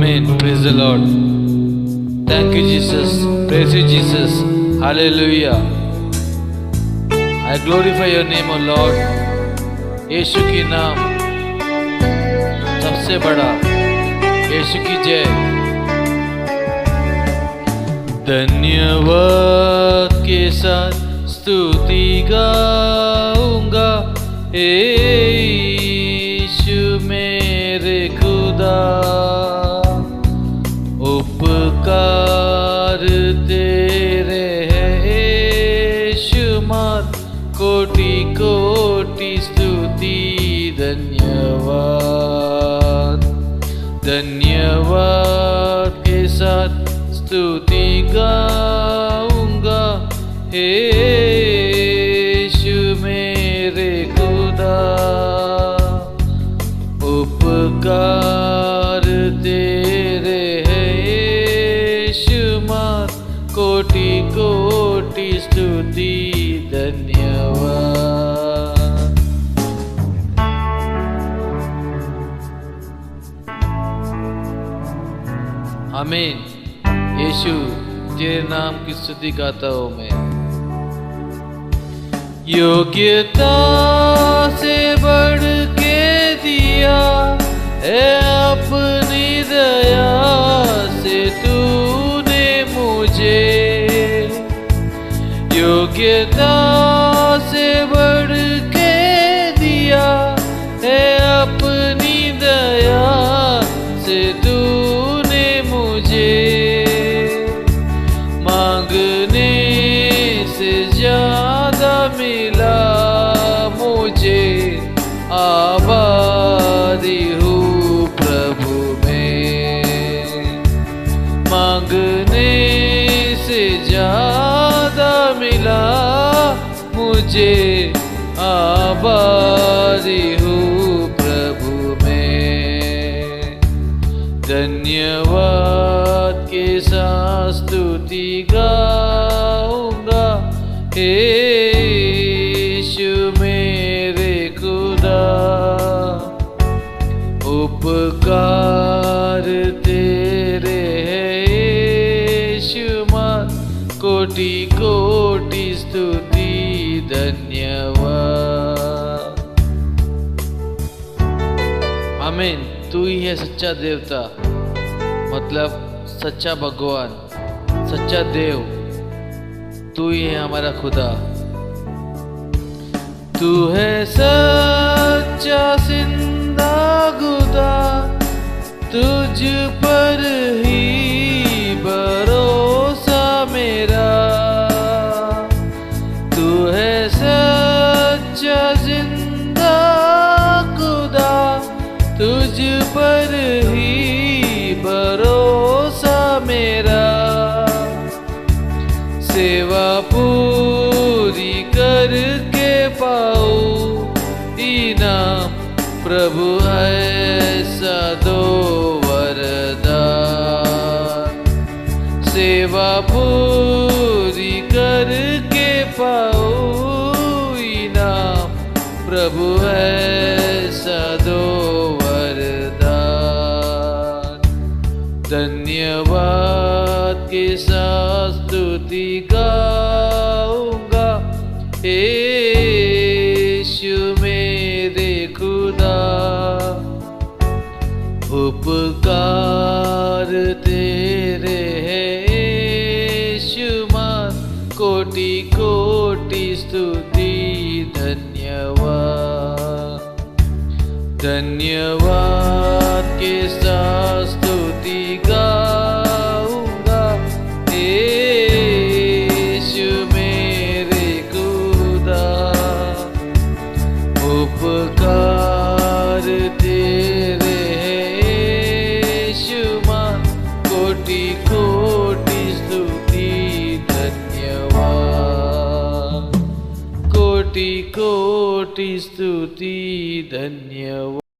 Amen. Praise the Lord. Thank you, Jesus. Praise you, Jesus. Hallelujah. I glorify your name, O Lord. यीशु की नाम सबसे बड़ा, यीशु की जय। धन्यवाद के साथ स्तुति गाऊंगा, यीशु मेरे खुदा। उपकार तेरे है शुमार, कोटि कोटि स्तुति। धन्यवाद धन्यवाद के साथ स्तुति गाऊंगा, यीशु मेरे खुदा। उपकार तेरे है शुमार, कोटि कोटि स्तुति। धन्यवाद। आमीन। यीशु तेरे नाम की स्तुति गाता हूँ मैं। योग्यता से बढ़ के दिया है अपनी दया से तूने मुझे। योग्यता से बढ़ के दिया है अपनी दया से तूने मुझे। मांगने से ज्यादा मिला मुझे, आभारी हूँ प्रभु में। मांगने से ज्यादा मिला मुझे, आभारी हूँ प्रभु में। धन्यवाद के साथ स्तुति गाऊंगा, यीशु मेरे खुदा। उपकार तेरे है शुमार, कोटि कोटि स्तुति। धन्यवाद। आमीन। तू ही है सच्चा देवता, मतलब सच्चा भगवान, सच्चा देव। तू ही है हमारा खुदा। तू है सच्चा जिंदा खुदा, तुझ पर ही भरोसा मेरा। तू है सच्चा जिंदा खुदा, तुझ पर ही भरोसा मेरा। सेवा पूरी करके पाऊं इनाम, प्रभु ऐसा दो वरदान। सेवा पूरी करके पाऊं इनाम, प्रभु ऐसा दो वरदान। धन्यवाद के साथ स्तुति गाऊंगा, यीशु मेरे खुदा। उपकार तेरे है शुमार, कोटि कोटि स्तुति। धन्यवाद धन्यवाद के साथ स्तुति गाऊंगा, यीशु मेरे खुदा। उपकार तेरे है शुमार, कोटि कोटि स्तुति। धन्यवाद। कोटि कोटि स्तुति। धन्यवाद।